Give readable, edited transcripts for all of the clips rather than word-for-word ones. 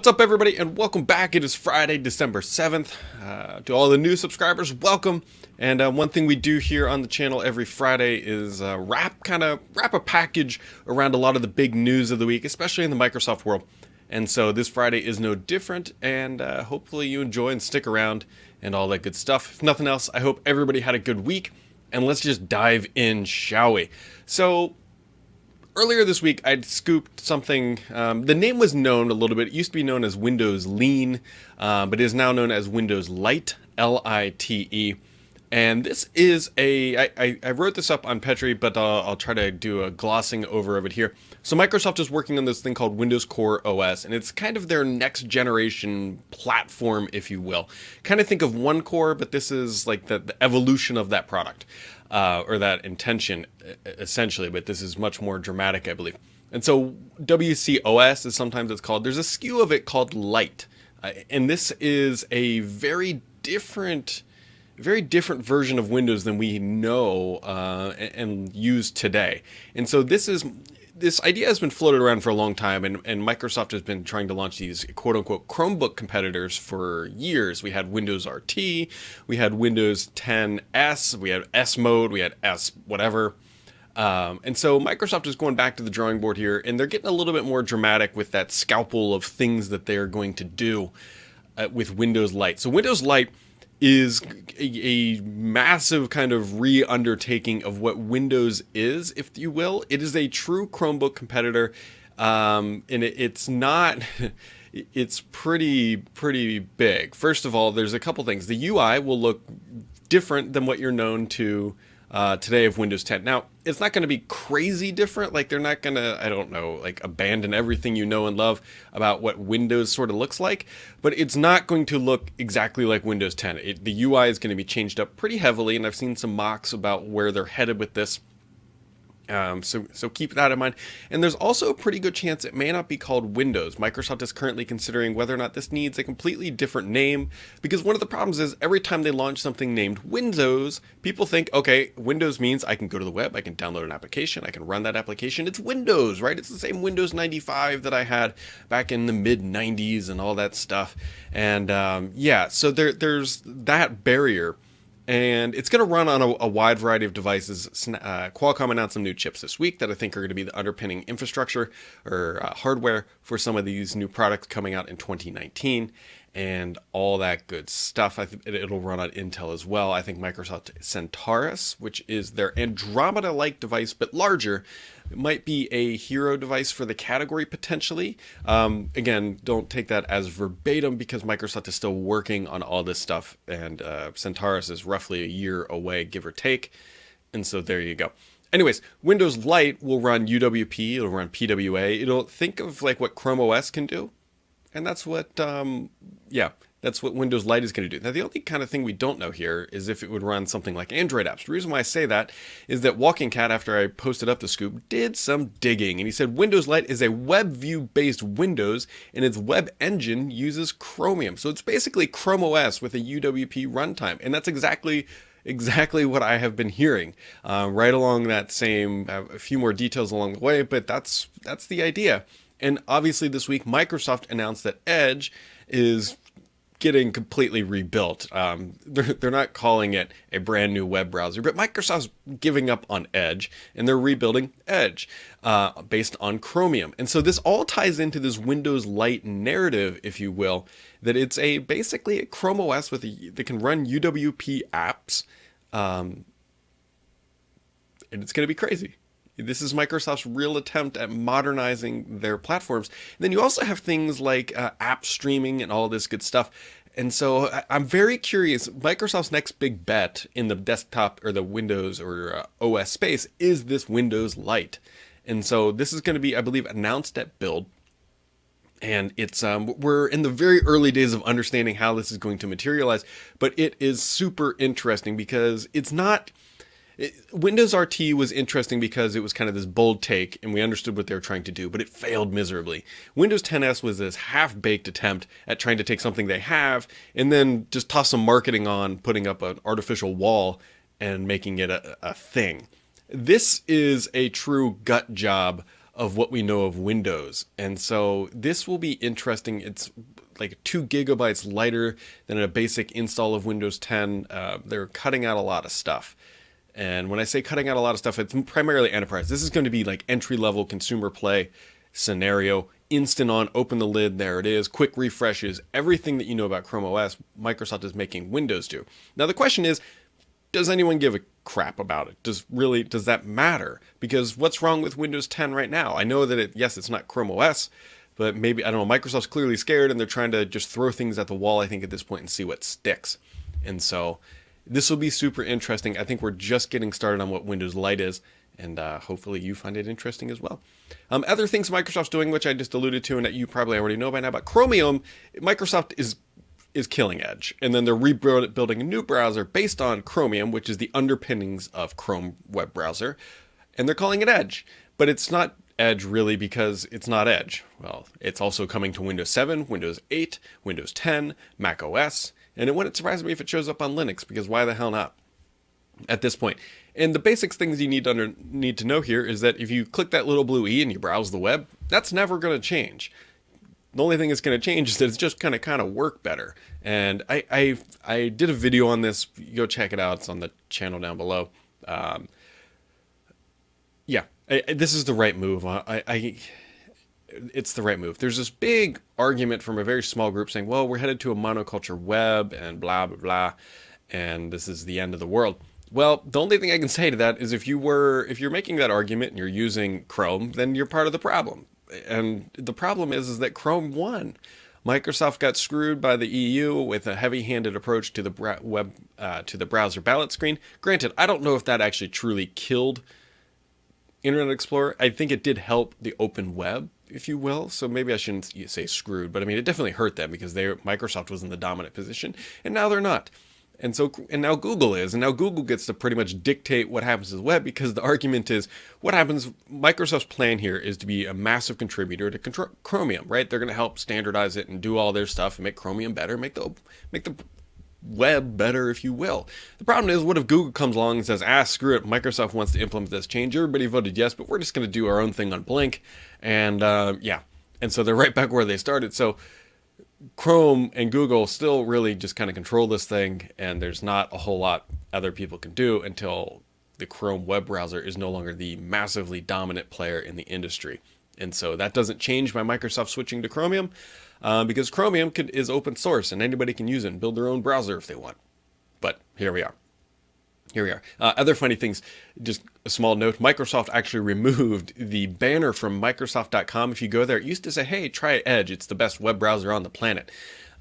What's up, everybody, and welcome back. It is Friday, December 7th. To all the new subscribers, welcome. And one thing we do here on the channel every Friday is wrap a package around a lot of the big news of the week, especially in the Microsoft world. And so this Friday is no different, and hopefully you enjoy and stick around and all that good stuff. If nothing else, I hope everybody had a good week, and let's just dive in, shall we? So, earlier this week, I'd scooped something. The name was known a little bit. It used to be known as Windows Lean, but it is now known as Windows Lite, L-I-T-E. And this is I wrote this up on Petri, but I'll try to do a glossing over of it here. So Microsoft is working on this thing called Windows Core OS, and it's kind of their next generation platform, if you will. Kind of think of One Core, but this is like the evolution of that product. Or that intention, essentially, but this is much more dramatic, I believe. And so WCOS is sometimes it's called. There's a SKU of it called Lite, and this is a very different version of Windows than we know and use today. And so this idea has been floated around for a long time, and Microsoft has been trying to launch these quote-unquote Chromebook competitors for years. We had Windows RT, we had Windows 10S, we had S Mode, we had S whatever. And so Microsoft is going back to the drawing board here, and they're getting a little bit more dramatic with that scalpel of things that they're going to do with Windows Lite. So Windows Lite is a massive kind of re-undertaking of what Windows is, if you will. It is a true Chromebook competitor, and it's not. It's pretty big. First of all, there's a couple things. The UI will look different than what you're known to today of Windows 10. Now, it's not going to be crazy different. Like, they're not going to, I don't know, like abandon everything you know and love about what Windows sort of looks like, but it's not going to look exactly like Windows 10. The UI is going to be changed up pretty heavily, and I've seen some mocks about where they're headed with this. So keep that in mind. And there's also a pretty good chance it may not be called Windows. Microsoft is currently considering whether or not this needs a completely different name, because one of the problems is every time they launch something named Windows, people think, okay, Windows means I can go to the web, I can download an application, I can run that application. It's Windows, right? It's the same Windows 95 that I had back in the mid 90s and all that stuff. And yeah, so there's that barrier. And it's going to run on a wide variety of devices. Qualcomm announced some new chips this week that I think are going to be the underpinning infrastructure or hardware for some of these new products coming out in 2019 and all that good stuff. I think it'll run on Intel as well. I think Microsoft Centaurus, which is their Andromeda-like device but larger, might be a hero device for the category potentially. Again, don't take that as verbatim because Microsoft is still working on all this stuff, and Centaurus is roughly a year away, give or take. And so there you go. Anyways, Windows Lite will run UWP, it'll run PWA. It'll think of like what Chrome OS can do. And that's what, that's what Windows Lite is going to do. Now, the only kind of thing we don't know here is if it would run something like Android apps. The reason why I say that is that Walking Cat, after I posted up the scoop, did some digging. And he said Windows Lite is a web view-based Windows, and its web engine uses Chromium. So it's basically Chrome OS with a UWP runtime. And that's exactly what I have been hearing, right along that same, a few more details along the way, but that's the idea. And obviously this week, Microsoft announced that Edge is getting completely rebuilt. They're not calling it a brand new web browser, but Microsoft's giving up on Edge, and they're rebuilding Edge based on Chromium. And so this all ties into this Windows Lite narrative, if you will, that it's basically a Chrome OS that can run UWP apps, and it's going to be crazy. This is Microsoft's real attempt at modernizing their platforms. And then you also have things like app streaming and all this good stuff. And so I'm very curious. Microsoft's next big bet in the desktop or the Windows or OS space is this Windows Lite. And so this is going to be, I believe, announced at Build. And it's we're in the very early days of understanding how this is going to materialize. But it is super interesting because it's not... Windows RT was interesting because it was kind of this bold take and we understood what they were trying to do, but it failed miserably. Windows 10S was this half-baked attempt at trying to take something they have and then just toss some marketing on, putting up an artificial wall and making it a thing. This is a true gut job of what we know of Windows. And so this will be interesting. It's like 2 GB lighter than a basic install of Windows 10. They're cutting out a lot of stuff. And when I say cutting out a lot of stuff, it's primarily enterprise. This is going to be like entry-level consumer play scenario. Instant on, open the lid, there it is. Quick refreshes, everything that you know about Chrome OS, Microsoft is making Windows do. Now the question is, does anyone give a crap about it? Does that matter? Because what's wrong with Windows 10 right now? I know that yes, it's not Chrome OS, but maybe, I don't know, Microsoft's clearly scared and they're trying to just throw things at the wall, I think, at this point and see what sticks. And so this will be super interesting. I think we're just getting started on what Windows Lite is, and hopefully you find it interesting as well. Other things Microsoft's doing, which I just alluded to and that you probably already know by now, but Chromium, Microsoft is killing Edge. And then they're rebuilding a new browser based on Chromium, which is the underpinnings of Chrome web browser. And they're calling it Edge. But it's not Edge really because it's not Edge. Well, it's also coming to Windows 7, Windows 8, Windows 10, Mac OS. And it wouldn't surprise me if it shows up on Linux, because why the hell not at this point? And the basic things you need to know here is that if you click that little blue E and you browse the web, that's never going to change. The only thing that's going to change is that it's just going to kind of work better. And I did a video on this. Go check it out. It's on the channel down below. This is the right move. It's the right move. There's this big argument from a very small group saying, well, we're headed to a monoculture web and blah, blah, blah, and this is the end of the world. Well, the only thing I can say to that is if you're making that argument and you're using Chrome, then you're part of the problem. And the problem is that Chrome won. Microsoft got screwed by the EU with a heavy-handed approach to the to the browser ballot screen. Granted, I don't know if that actually truly killed Internet Explorer. I think it did help the open web, if you will. So maybe I shouldn't say screwed, but I mean, it definitely hurt them because Microsoft was in the dominant position, and now they're not. And now Google is, and now Google gets to pretty much dictate what happens to the web, because the argument is what happens. Microsoft's plan here is to be a massive contributor to Chromium, right? They're going to help standardize it and do all their stuff and make Chromium better, make the web better, if you will. The problem is, what if Google comes along and says, screw it, Microsoft wants to implement this change, everybody voted yes, but we're just going to do our own thing on Blink, and and so they're right back where they started. So Chrome and Google still really just kind of control this thing, and there's not a whole lot other people can do until the Chrome web browser is no longer the massively dominant player in the industry. And so that doesn't change by Microsoft switching to Chromium, because Chromium is open source and anybody can use it and build their own browser if they want. But here we are. Other funny things, just a small note, Microsoft actually removed the banner from Microsoft.com. If you go there, it used to say, hey, try Edge. It's the best web browser on the planet.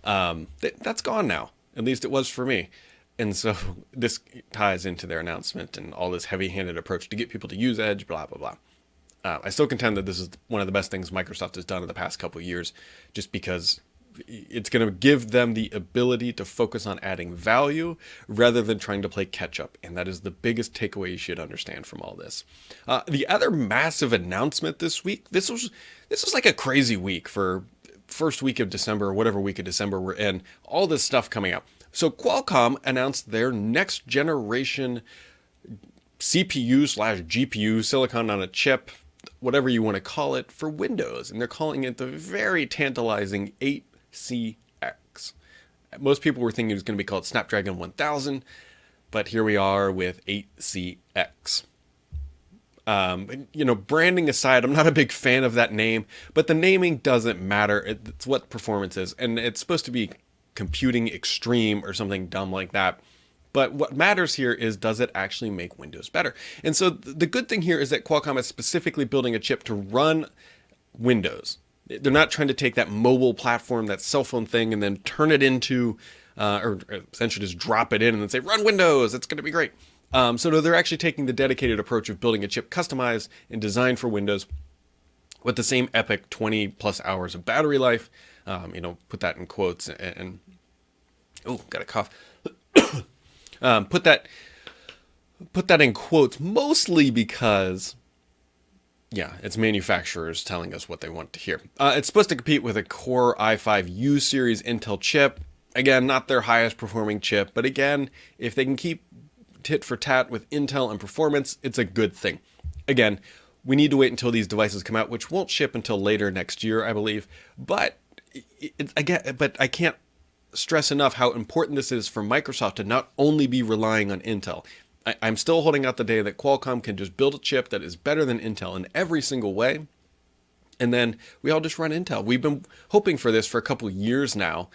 That's gone now. At least it was for me. And so this ties into their announcement and all this heavy-handed approach to get people to use Edge, blah, blah, blah. I still contend that this is one of the best things Microsoft has done in the past couple of years, just because it's going to give them the ability to focus on adding value rather than trying to play catch up. And that is the biggest takeaway you should understand from all this. The other massive announcement this week, this was like a crazy week for first week of December, or whatever week of December we're in, all this stuff coming out. So Qualcomm announced their next generation CPU/GPU, silicon on a chip, whatever you want to call it, for Windows. And they're calling it the very tantalizing 8CX. Most people were thinking it was going to be called Snapdragon 1000, but here we are with 8CX. Branding aside, I'm not a big fan of that name, but the naming doesn't matter. It's what performance is, and it's supposed to be computing extreme or something dumb like that. But what matters here is, does it actually make Windows better? And so the good thing here is that Qualcomm is specifically building a chip to run Windows. They're not trying to take that mobile platform, that cell phone thing, and then turn it into, or essentially just drop it in and then say, run Windows, it's going to be great. So no, they're actually taking the dedicated approach of building a chip customized and designed for Windows with the same epic 20 plus hours of battery life. Put that in quotes and got a cough. Put that in quotes, mostly because, it's manufacturers telling us what they want to hear. It's supposed to compete with a Core i5 U-series Intel chip. Again, not their highest performing chip, but again, if they can keep tit for tat with Intel and performance, it's a good thing. Again, we need to wait until these devices come out, which won't ship until later next year, I believe. But but I can't stress enough how important this is for Microsoft to not only be relying on Intel. I'm still holding out the day that Qualcomm can just build a chip that is better than Intel in every single way, and then we all just run Intel. We've been hoping for this for a couple years now,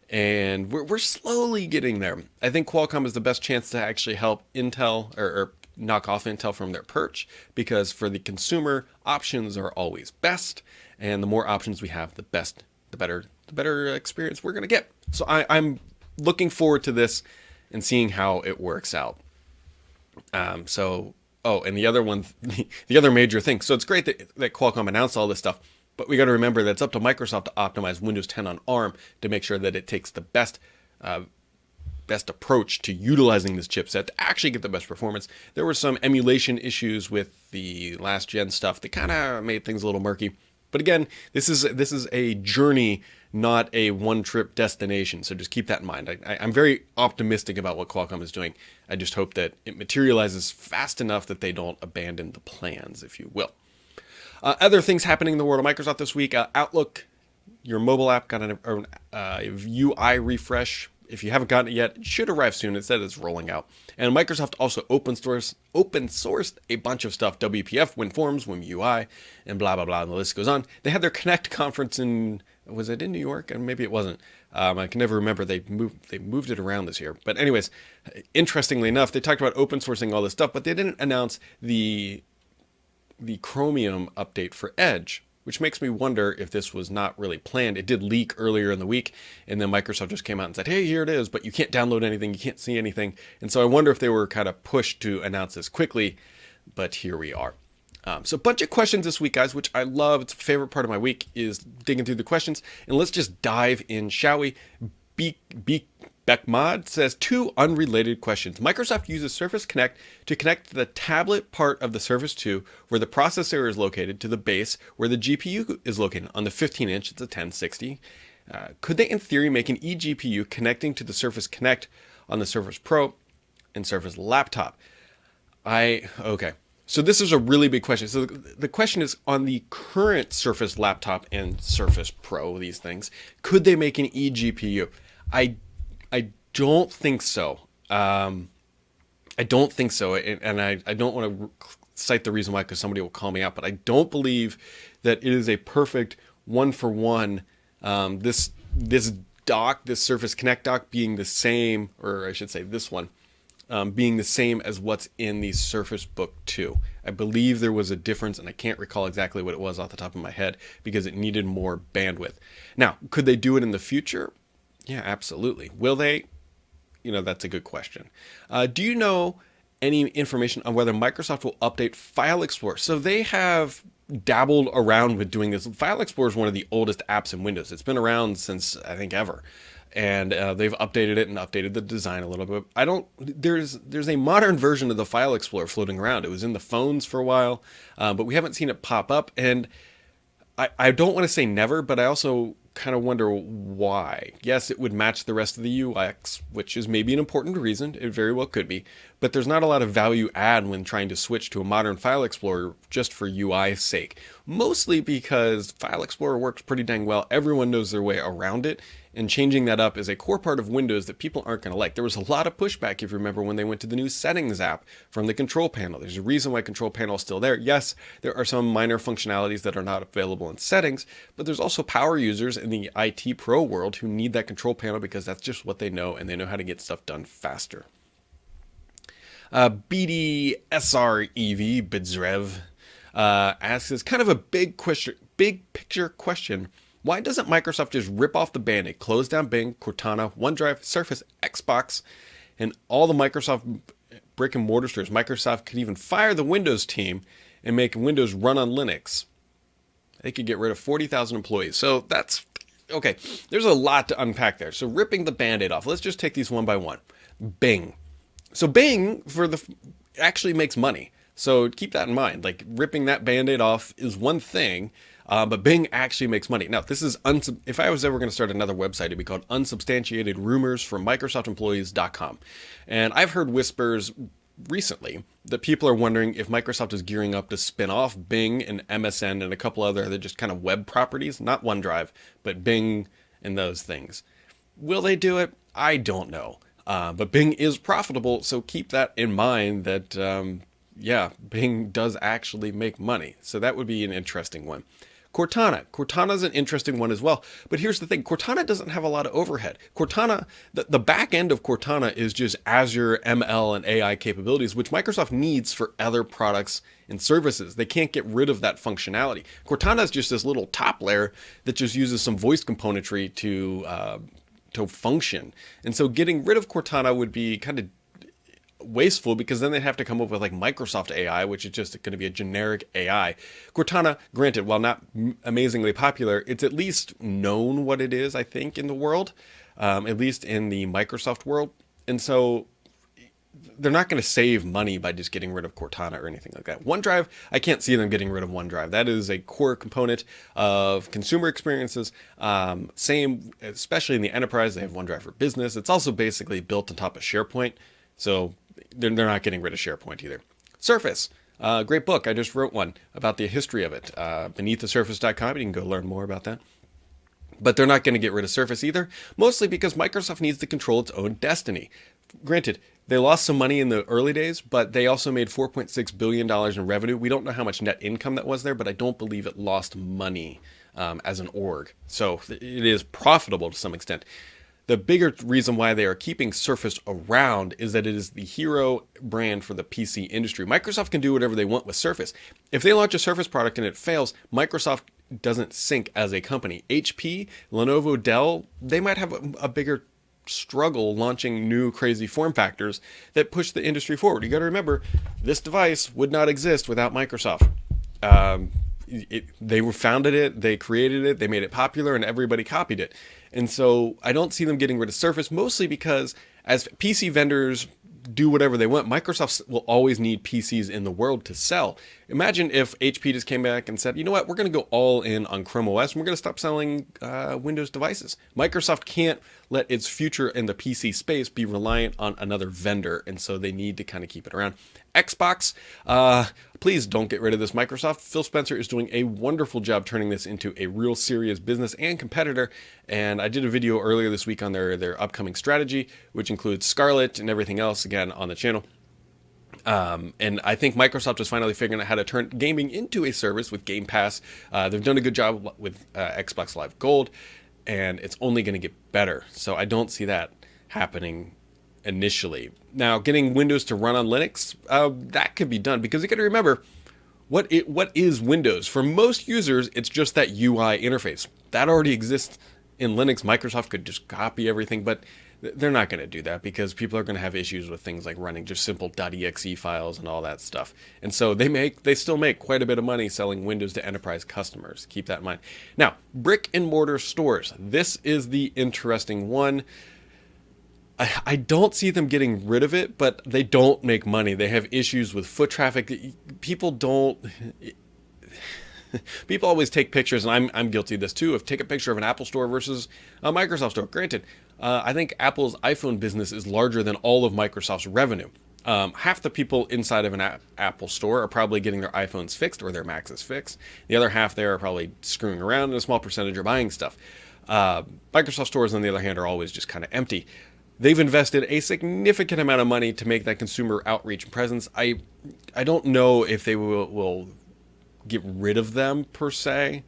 and we're slowly getting there. I think Qualcomm is the best chance to actually help Intel or knock off Intel from their perch, because for the consumer, options are always best, and the more options we have, the better experience we're going to get. So I'm looking forward to this and seeing how it works out. And the other one, the other major thing. So it's great that Qualcomm announced all this stuff, but we got to remember that it's up to Microsoft to optimize Windows 10 on ARM to make sure that it takes the best approach to utilizing this chipset to actually get the best performance. There were some emulation issues with the last gen stuff that kind of made things a little murky. But again, this is a journey, not a one-trip destination. So just keep that in mind. I'm very optimistic about what Qualcomm is doing. I just hope that it materializes fast enough that they don't abandon the plans, if you will. Other things happening in the world of Microsoft this week. Outlook, your mobile app, got a UI refresh. If you haven't gotten it yet, it should arrive soon. It said it's rolling out. And Microsoft also open sourced a bunch of stuff: WPF, WinForms, WinUI, and blah, blah, blah. And the list goes on. They had their Connect conference was it in New York? And maybe it wasn't. I can never remember. They moved it around this year. But anyways, interestingly enough, they talked about open sourcing all this stuff, but they didn't announce the Chromium update for Edge, which makes me wonder if this was not really planned. It did leak earlier in the week, and then Microsoft just came out and said, hey, here it is, but you can't download anything, you can't see anything. And so I wonder if they were kind of pushed to announce this quickly, but here we are. So a bunch of questions this week, guys, which I love. It's a favorite part of my week, is digging through the questions. And let's just dive in, shall we? Beckmod says, 2 unrelated questions. Microsoft uses Surface Connect to connect the tablet part of the Surface 2, where the processor is located, to the base, where the GPU is located. On the 15-inch, it's a 1060. Could they, in theory, make an eGPU connecting to the Surface Connect on the Surface Pro and Surface Laptop? Okay. So this is a really big question. So the question is, on the current Surface Laptop and Surface Pro, these things, could they make an eGPU? I don't think so. I don't think so. And I don't want to cite the reason why, because somebody will call me out, but I don't believe that it is a perfect one-for-one. This dock, this Surface Connect dock, being the same, or I should say this one, being the same as what's in the Surface Book 2. I believe there was a difference, and I can't recall exactly what it was off the top of my head, because it needed more bandwidth. Now, could they do it in the future? Yeah, absolutely. Will they? That's a good question. Do you know any information on whether Microsoft will update File Explorer? So they have dabbled around with doing this. File Explorer is one of the oldest apps in Windows. It's been around since, I think, ever. And they've updated it and updated the design a little bit. There's a modern version of the File Explorer floating around. It was in the phones for a while, but we haven't seen it pop up. And I don't want to say never, but I also kind of wonder why. Yes, it would match the rest of the UX, which is maybe an important reason. It very well could be. But there's not a lot of value add when trying to switch to a modern File Explorer just for UI's sake. Mostly because File Explorer works pretty dang well. Everyone knows their way around it. And changing that up is a core part of Windows that people aren't going to like. There was a lot of pushback, if you remember, when they went to the new Settings app from the Control Panel. There's a reason why Control Panel is still there. Yes, there are some minor functionalities that are not available in Settings, but there's also power users in the IT Pro world who need that Control Panel because that's just what they know, and they know how to get stuff done faster. BDSREV Bidzrev asks, is kind of a big picture question. Why doesn't Microsoft just rip off the Band-Aid, close down Bing, Cortana, OneDrive, Surface, Xbox, and all the Microsoft brick and mortar stores? Microsoft could even fire the Windows team and make Windows run on Linux. They could get rid of 40,000 employees. So that's, okay, there's a lot to unpack there. So ripping the Band-Aid off, let's just take these one by one. Bing. So Bing actually makes money. So keep that in mind. Like, ripping that Band-Aid off is one thing, but Bing actually makes money. Now, this is, if I was ever going to start another website, it'd be called unsubstantiated rumors from MicrosoftEmployees.com. And I've heard whispers recently that people are wondering if Microsoft is gearing up to spin off Bing and MSN and a couple other just kind of web properties, not OneDrive, but Bing and those things. Will they do it? I don't know. But Bing is profitable, so keep that in mind that, yeah, Bing does actually make money. So that would be an interesting one. Cortana. Cortana is an interesting one as well. But here's the thing. Cortana doesn't have a lot of overhead. Cortana, the back end of Cortana is just Azure ML and AI capabilities, which Microsoft needs for other products and services. They can't get rid of that functionality. Cortana is just this little top layer that just uses some voice componentry to function. And so getting rid of Cortana would be kind of wasteful because then they'd have to come up with like Microsoft AI, which is just going to be a generic AI. Cortana, granted, while not amazingly popular, it's at least known what it is, I think, in the world, at least in the Microsoft world. And so they're not going to save money by just getting rid of Cortana or anything like that. OneDrive, I can't see them getting rid of OneDrive. That is a core component of consumer experiences. Same, especially in the enterprise, they have OneDrive for Business. It's also basically built on top of SharePoint. So they're not getting rid of SharePoint either. Surface, great book. I just wrote one about the history of it. Beneaththesurface.com. You can go learn more about that. But they're not going to get rid of Surface either, mostly because Microsoft needs to control its own destiny. Granted, they lost some money in the early days, but they also made $4.6 billion in revenue. We don't know how much net income that was there, but I don't believe it lost money as an org. So it is profitable to some extent. The bigger reason why they are keeping Surface around is that it is the hero brand for the PC industry. Microsoft can do whatever they want with Surface. If they launch a Surface product and it fails, Microsoft doesn't sink as a company. HP, Lenovo, Dell, they might have a bigger struggle launching new crazy form factors that push the industry forward. You got to remember, this device would not exist without Microsoft. They founded it, they created it, they made it popular, and everybody copied it. And so I don't see them getting rid of Surface, mostly because as PC vendors do whatever they want, Microsoft will always need PCs in the world to sell. Imagine if HP just came back and said, you know what, we're going to go all in on Chrome OS and we're going to stop selling Windows devices. Microsoft can't let its future in the PC space be reliant on another vendor, and so they need to kind of keep it around. Xbox, please don't get rid of this, Microsoft. Phil Spencer is doing a wonderful job turning this into a real serious business and competitor, and I did a video earlier this week on their upcoming strategy, which includes Scarlett and everything else, again, on the channel. And I think Microsoft is finally figuring out how to turn gaming into a service with Game Pass. They've done a good job with Xbox Live Gold, and it's only going to get better. So I don't see that happening initially. Now, getting Windows to run on Linux, that could be done, because you got to remember, what is Windows? For most users, it's just that UI interface. That already exists in Linux. Microsoft could just copy everything, but they're not going to do that because people are going to have issues with things like running just simple .exe files and all that stuff. And so they still make quite a bit of money selling Windows to enterprise customers. Keep that in mind. Now, brick and mortar stores. This is the interesting one. I don't see them getting rid of it, but they don't make money. They have issues with foot traffic. People always take pictures, and I'm guilty of this too, of take a picture of an Apple store versus a Microsoft store. Granted, I think Apple's iPhone business is larger than all of Microsoft's revenue. Half the people inside of an Apple store are probably getting their iPhones fixed or their Maxes fixed. The other half there are probably screwing around, and a small percentage are buying stuff. Microsoft stores, on the other hand, are always just kind of empty. They've invested a significant amount of money to make that consumer outreach and presence. I don't know if they will get rid of them per se,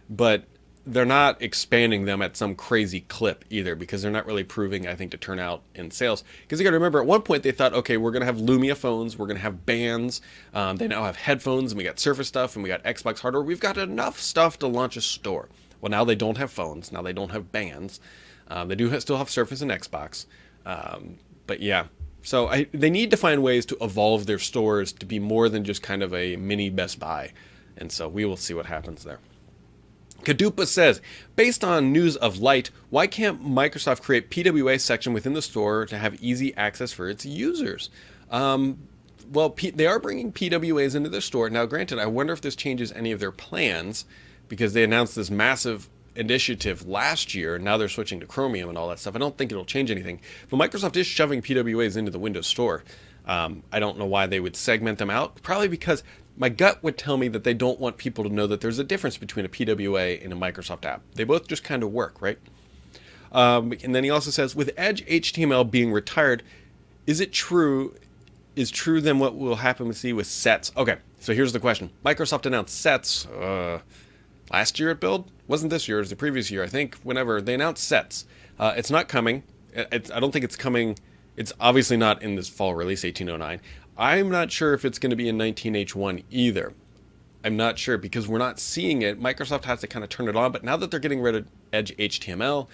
but they're not expanding them at some crazy clip either, because they're not really proving, I think, to turn out in sales. Because you got to remember, at one point they thought, okay, we're going to have Lumia phones, we're going to have bands, they now have headphones, and we got Surface stuff, and we got Xbox hardware. We've got enough stuff to launch a store. Well, now they don't have phones, now they don't have bands. They do still have Surface and Xbox. But yeah, so they need to find ways to evolve their stores to be more than just kind of a mini Best Buy. And so we will see what happens there. Kadupa says, based on news of Lite, why can't Microsoft create PWA section within the store to have easy access for its users? Well, they are bringing PWAs into their store. Now, granted, I wonder if this changes any of their plans, because they announced this massive initiative last year. Now they're switching to Chromium and all that stuff. I don't think it'll change anything. But Microsoft is shoving PWAs into the Windows Store. I don't know why they would segment them out. Probably because my gut would tell me that they don't want people to know that there's a difference between a PWA and a Microsoft app. They both just kind of work, right? And then he also says, with Edge HTML being retired, is true then what will happen with sets? Okay, so here's the question. Microsoft announced sets last year at Build? Wasn't this year, it was the previous year, I think, whenever they announced sets. It's not coming. I don't think it's coming. It's obviously not in this fall release, 1809. I'm not sure if it's going to be in 19H1 either. I'm not sure because we're not seeing it. Microsoft has to kind of turn it on, but now that they're getting rid of Edge HTML,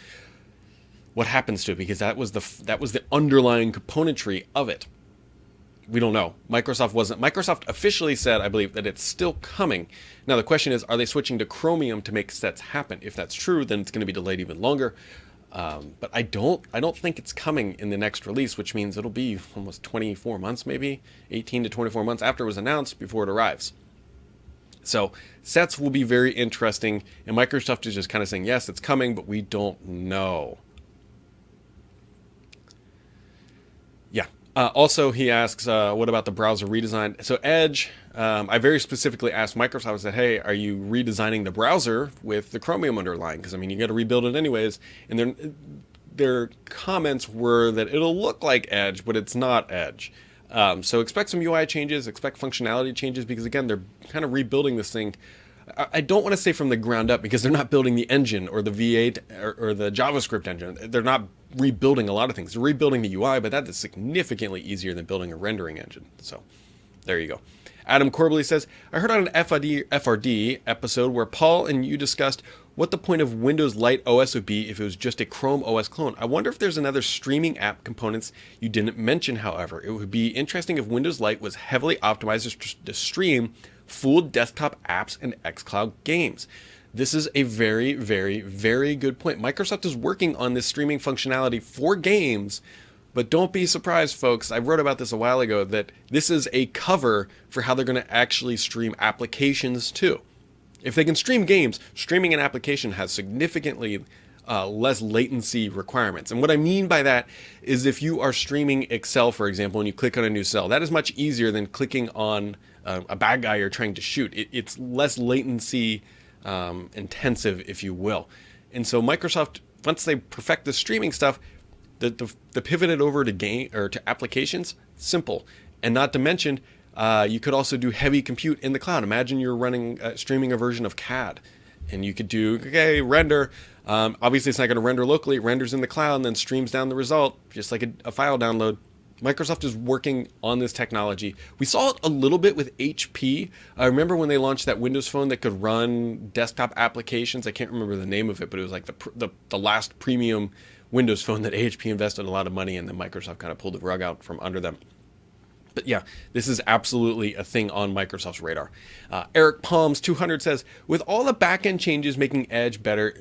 what happens to it? Because that was the underlying componentry of it. We don't know. Microsoft officially said, I believe, that it's still coming. Now the question is, are they switching to Chromium to make sets happen? If that's true, then it's going to be delayed even longer. But I don't think it's coming in the next release, which means it'll be almost 24 months, maybe 18 to 24 months after it was announced before it arrives. So sets will be very interesting, and Microsoft is just kind of saying, yes, it's coming, but we don't know. Yeah. Also, he asks, what about the browser redesign? So Edge, I very specifically asked Microsoft, I said, hey, are you redesigning the browser with the Chromium underlying? Because, I mean, you got to rebuild it anyways. And their comments were that it'll look like Edge, but it's not Edge. So expect some UI changes, expect functionality changes, because, again, they're kind of rebuilding this thing. I don't want to say from the ground up because they're not building the engine or the V8 or the JavaScript engine. They're not rebuilding a lot of things. They're rebuilding the UI, but that is significantly easier than building a rendering engine. So there you go. Adam Corbally says, I heard on an FRD episode where Paul and you discussed what the point of Windows Lite OS would be if it was just a Chrome OS clone. I wonder if there's another streaming app components you didn't mention, however. It would be interesting if Windows Lite was heavily optimized to stream full desktop apps and xCloud games. This is a very, very, very good point. Microsoft is working on this streaming functionality for games, but don't be surprised, folks. I wrote about this a while ago that this is a cover for how they're going to actually stream applications too. If they can stream games, streaming an application has significantly less latency requirements. And what I mean by that is if you are streaming Excel, for example, and you click on a new cell, that is much easier than clicking on a bad guy you're trying to shoot. It's less latency intensive, if you will. And so Microsoft, once they perfect the streaming stuff, the pivot it over to game or to applications, simple. And not to mention, you could also do heavy compute in the cloud. Imagine you're running streaming a version of CAD, and you could do render. Obviously, it's not going to render locally. It renders in the cloud and then streams down the result, just like a file download. Microsoft is working on this technology. We saw it a little bit with HP. I remember when they launched that Windows Phone that could run desktop applications. I can't remember the name of it, but it was like the last premium Windows Phone that HP invested a lot of money in, and then Microsoft kind of pulled the rug out from under them. But yeah, this is absolutely a thing on Microsoft's radar. Eric Palms 200 says, with all the backend changes making Edge better,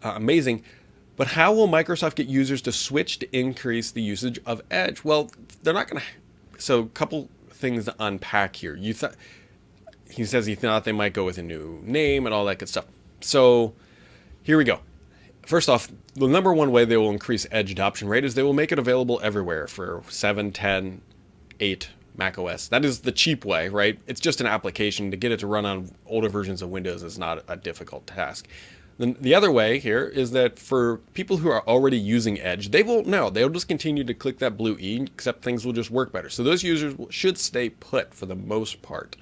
amazing, but how will Microsoft get users to switch to increase the usage of Edge? Well, they're not going to. So a couple things to unpack here. He says he thought they might go with a new name and all that good stuff. So here we go. First off, the number one way they will increase Edge adoption rate is they will make it available everywhere for 7, 10, 8 macOS. That is the cheap way, right? It's just an application. To get it to run on older versions of Windows is not a difficult task. Then the other way here is that for people who are already using Edge, they won't know. They'll just continue to click that blue E, except things will just work better. So those users should stay put for the most part.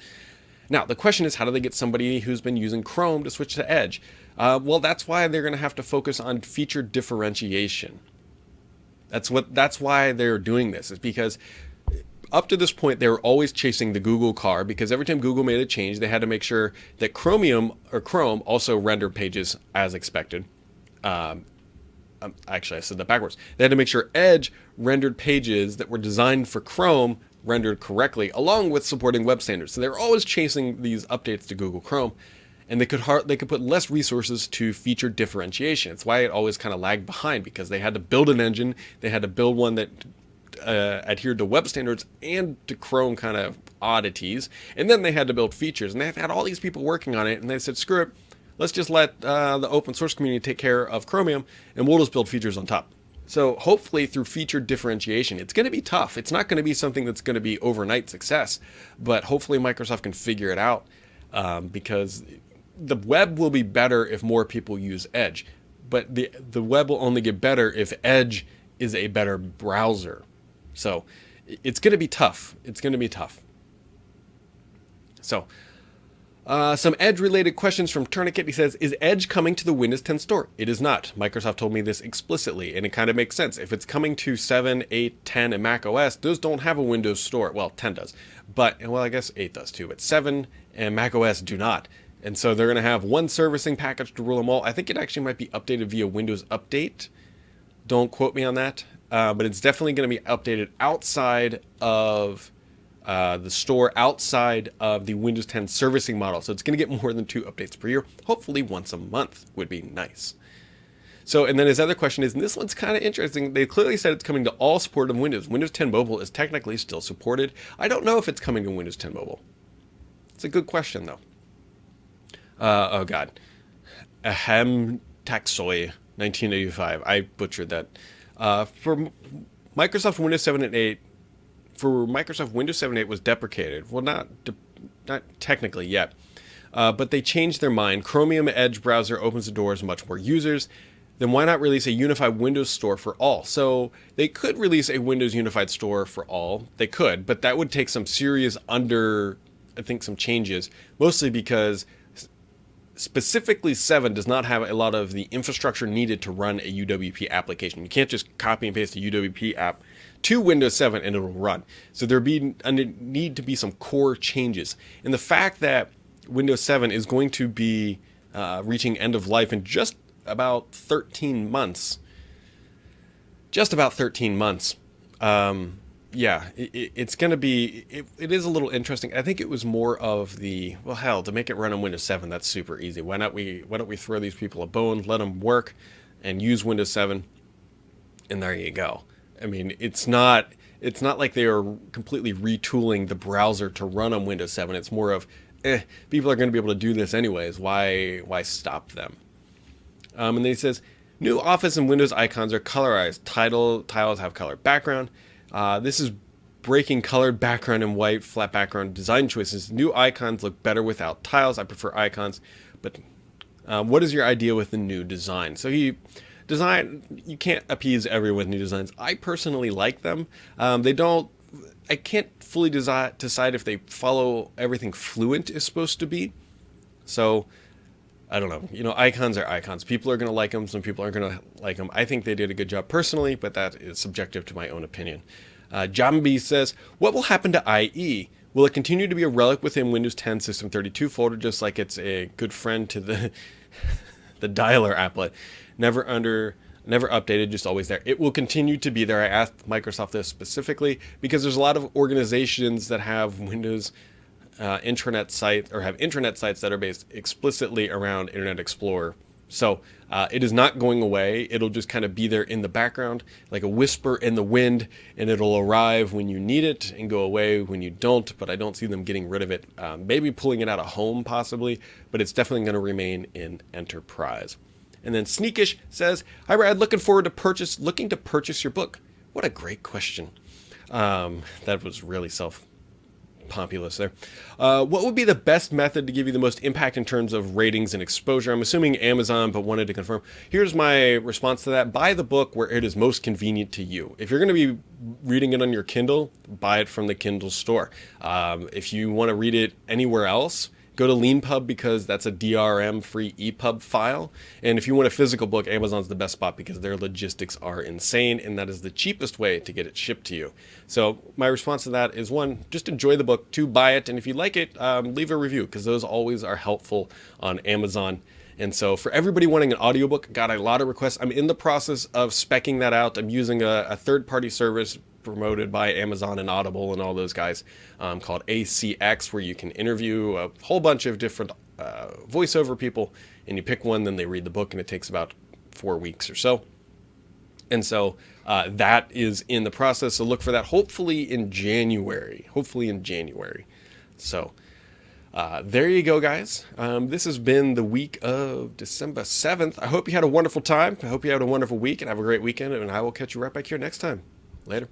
Now, the question is, how do they get somebody who's been using Chrome to switch to Edge? Well, that's why they're going to have to focus on feature differentiation. That's why they're doing this, is because up to this point, they were always chasing the Google car, because every time Google made a change, they had to make sure that Chromium or Chrome also rendered pages as expected. Actually, I said that backwards. They had to make sure Edge rendered pages that were designed for Chrome rendered correctly, along with supporting web standards. So they were always chasing these updates to Google Chrome, and they could put less resources to feature differentiation. It's why it always kind of lagged behind, because they had to build an engine, they had to build one that adhered to web standards and to Chrome kind of oddities, and then they had to build features, and they had all these people working on it, and they said, screw it, let's just let the open source community take care of Chromium, and we'll just build features on top. So hopefully through feature differentiation, it's going to be tough. It's not going to be something that's going to be overnight success, but hopefully Microsoft can figure it out, because the web will be better if more people use Edge, but the web will only get better if Edge is a better browser. So it's going to be tough. It's going to be tough. So some Edge-related questions from Tourniquet. He says, is Edge coming to the Windows 10 store? It is not. Microsoft told me this explicitly, and it kind of makes sense. If it's coming to 7, 8, 10, and Mac OS, those don't have a Windows store. Well, 10 does. But, well, I guess 8 does too, but 7 and Mac OS do not. And so they're going to have one servicing package to rule them all. I think it actually might be updated via Windows Update. Don't quote me on that. But it's definitely going to be updated outside of the store, outside of the Windows 10 servicing model. So it's going to get more than 2 updates per year. Hopefully once a month would be nice. So, and then his other question is, and this one's kind of interesting. They clearly said it's coming to all supported Windows. Windows 10 Mobile is technically still supported. I don't know if it's coming to Windows 10 Mobile. It's a good question, though. Oh, God. Ahem Taxoy, 1985. I butchered that. For Microsoft Windows 7 and 8, for Microsoft Windows 7 and 8 was deprecated. Well, not technically yet. But they changed their mind. Chromium Edge browser opens the doors to much more users. Then why not release a unified Windows store for all? So they could release a Windows unified store for all. They could, but that would take some serious some changes, mostly because specifically 7 does not have a lot of the infrastructure needed to run a UWP application. You can't just copy and paste a UWP app to Windows 7 and it'll run. So there need to be some core changes. And the fact that Windows 7 is going to be reaching end of life in just about 13 months. Yeah, it's going to be, it is a little interesting. I think it was more of the, well, hell, to make it run on Windows 7, that's super easy. Why don't we throw these people a bone, let them work and use Windows 7, and there you go. I mean, it's not like they are completely retooling the browser to run on Windows 7. It's more of, people are going to be able to do this anyways. Why stop them? And then he says, new Office and Windows icons are colorized. Tiles have color background. This is breaking colored background and white flat background design choices. New icons look better without tiles. I prefer icons, but what is your idea with the new design? So you can't appease everyone with new designs. I personally like them. I can't fully decide if they follow everything Fluent is supposed to be. So I don't know. Icons are icons. People are going to like them. Some people aren't going to like them. I think they did a good job personally, but that is subjective to my own opinion. Jambi says, what will happen to IE? Will it continue to be a relic within Windows 10 System 32 folder, just like it's a good friend to the the dialer applet? Never updated, just always there. It will continue to be there. I asked Microsoft this specifically because there's a lot of organizations that have Windows intranet sites or have intranet sites that are based explicitly around Internet Explorer. So it is not going away. It'll just kind of be there in the background, like a whisper in the wind, and it'll arrive when you need it and go away when you don't. But I don't see them getting rid of it. Maybe pulling it out of home possibly, but it's definitely going to remain in Enterprise. And then Sneakish says, hi Brad, looking to purchase your book. What a great question. That was really populous there. What would be the best method to give you the most impact in terms of ratings and exposure? I'm assuming Amazon, but wanted to confirm. Here's my response to that. Buy the book where it is most convenient to you. If you're going to be reading it on your Kindle, buy it from the Kindle store. If you want to read it anywhere else, go to LeanPub because that's a DRM-free EPUB file. And if you want a physical book, Amazon's the best spot because their logistics are insane, and that is the cheapest way to get it shipped to you. So my response to that is, 1, just enjoy the book. 2, buy it. And if you like it, leave a review because those always are helpful on Amazon. And so for everybody wanting an audiobook, got a lot of requests. I'm in the process of speccing that out. I'm using a third-party service promoted by Amazon and Audible and all those guys called ACX, where you can interview a whole bunch of different voiceover people, and you pick one, then they read the book, and it takes about 4 weeks or so. And so that is in the process, so look for that hopefully in January. So There you go, guys. This has been the week of December 7th. I hope you had a wonderful time. I hope you had a wonderful week and have a great weekend. And I will catch you right back here next time. Later.